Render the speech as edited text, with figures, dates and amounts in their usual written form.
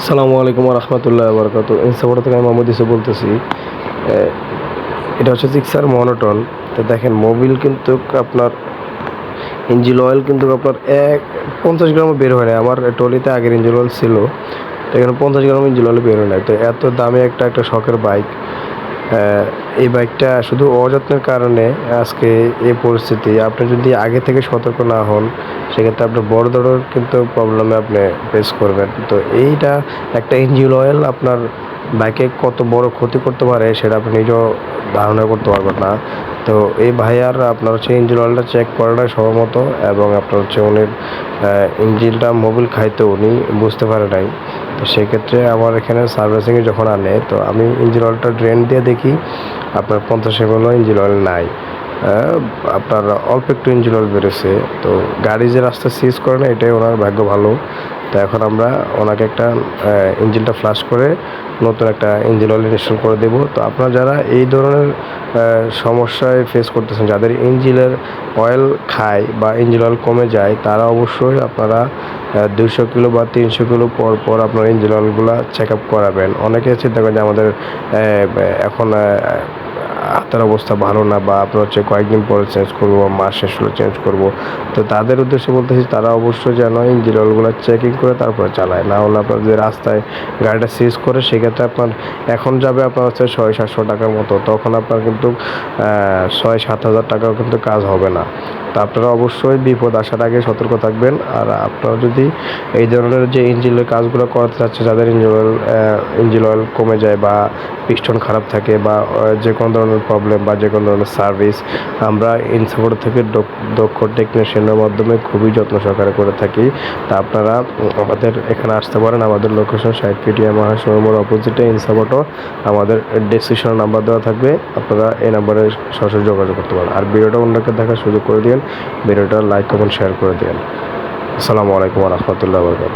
আসসালামু আলাইকুম রহমতুল্লাহ বরকাত। ইনসাপোর্ট থেকে আমি মোহাম্মদ ইসু বলতেছি। এটা হচ্ছে জিক্সার মনোটন। তো দেখেন মোবিল কিন্তু আপনার ইঞ্জিন অয়েল কিন্তু আপনার 50 গ্রামও বের হয় না। আমার ট্রলিতে আগের ইঞ্জিন অয়েল ছিল, তো এখানে 50 গ্রাম ইঞ্জিন অয়েল বের হয় না। তো এত দামি একটা শখের বাইক, এই বাইকটা শুধু অযত্নের কারণে আজকে এই পরিস্থিতি। আপনি যদি আগে থেকে সতর্ক না হন, সেক্ষেত্রে আপনার বড় ধরনের কিন্তু প্রবলেমে আপনি ফেস করবেন। তো এইটা একটা ইঞ্জিন অয়েল আপনার বাইকে কত বড় ক্ষতি করতে পারে সেটা আপনি নিজেও ধারণা করতে পারবেন না। তো এই ভাইয়ার আপনার হচ্ছে ইঞ্জিন অয়েলটা চেক করে নাই সময়মত, এবং আপনার হচ্ছে উনি ইঞ্জিনটা মোবিল খাইতে উনি বুঝতে পারে নাই। তো সেক্ষেত্রে আমার এখানে সার্ভিসিংয়ে যখন আনে, তো আমি ইঞ্জিন অয়েলটা ড্রেন দিয়ে দেখি আপনার 50 ml ইঞ্জিন অয়েল নাই। আপনার অল্প একটু ইঞ্জিন অয়েল বেরোছে। তো গাড়ি যে রাস্তা সিজ করে না, এটাই ওনার ভাগ্য ভালো। তো এখন আমরা ওনাকে একটা ইঞ্জিনটা ফ্লাশ করে নতুন একটা ইঞ্জিন অয়েল ইনস্টল করে দেবো। তো আপনারা যারা এই ধরনের সমস্যায় ফেস করতেছেন, যাদের ইঞ্জিনের অয়েল খায় বা ইঞ্জিন অয়েল কমে যায়, তারা অবশ্যই আপনারা 200 কিলো বা 300 কিলো পর পর আপনার ইঞ্জিন অয়েলগুলো চেক আপ করাবেন। অনেকে চিন্তা করেন যে আমাদের এখন হাতের অবস্থা ভালো না, বা আপনার হচ্ছে কয়েকদিন পরে চেঞ্জ করবো বা মাস শেষ হলে চেঞ্জ করবো। তো তাদের উদ্দেশ্যে বলতেছি, তারা অবশ্যই যেন ইঞ্জিন অয়েলগুলো চেকিং করে তারপরে চালায়। না হলে আপনার যে রাস্তায় গাড়িটা সিজ করে, সেক্ষেত্রে আপনার এখন যাবে আপনার হচ্ছে 600-700 টাকার মতো, তখন আপনার কিন্তু 6-7 হাজার টাকাও কিন্তু কাজ হবে না। তো আপনারা অবশ্যই বিপদ আসার আগে সতর্ক থাকবেন। আর আপনারা যদি এই ধরনের যে ইঞ্জিনের কাজগুলো করাতে চাচ্ছে, যাদের ইঞ্জিন অয়েল কমে যায় বা পিস্টন খারাপ থাকে বা যে কোনো ধরনের প্রবলেম বা যে কোনো ধরনের সার্ভিস, আমরা ইনসাপোর্ট থেকে দক্ষ টেকনিশিয়ানের মাধ্যমে খুবই যত্ন সহকারে করে থাকি। তা আপনারা আমাদের এখানে আসতে পারেন। আমাদের লোকেশন 60 ফিটিয়া মহাশোরুমের অপোজিটে ইনসাপোর্টও। আমাদের ডেসক্রিপশনে নাম্বার দেওয়া থাকবে, আপনারা এই নাম্বারে সরাসরি যোগাযোগ করতে পারেন। আর ভিডিওটা অন্যকে দেখার সুযোগ করে দিন, ভিডিওটা লাইক কমেন্ট শেয়ার করে দিন। আসসালামু আলাইকুম রহমতুল্লাহ বরকাত।